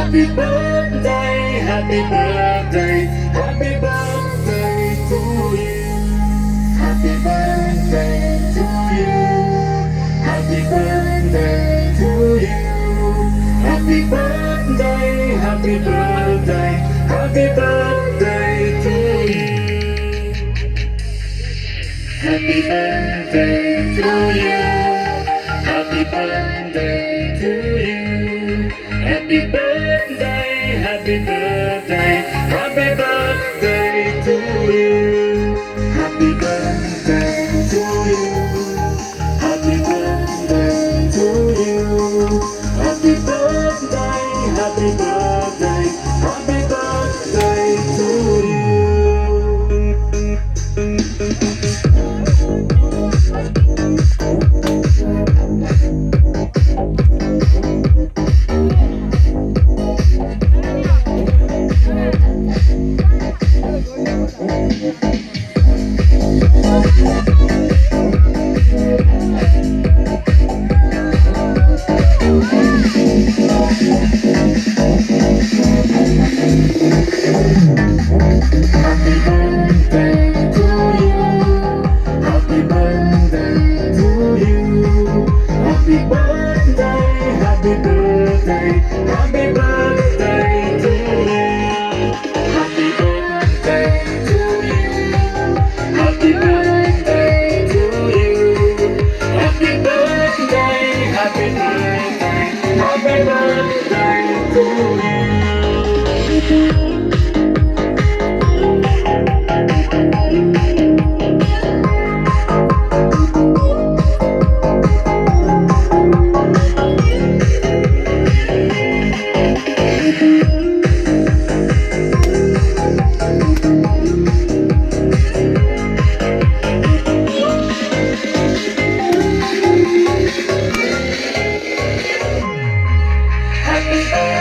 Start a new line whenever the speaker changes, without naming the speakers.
Happy birthday, happy birthday, happy birthday to you. Happy birthday to you. Happy birthday to you. Happy birthday, happy birthday, happy birthday to you. Happy birthday to you. Happy birthday to you. Happy birthday, happy birthday, happy birthday to you. Happy birthday to you. Happy birthday to you. Happy birthday, happy birthday, happy birthday to you. Happy birthday to you. Happy birthday to you. Happy birthday, happy birthday, happy birthday to you. Happy birthday to you. Happy birthday to you. Happy birthday, happy birthday, happy birthday to you. Happy birthday.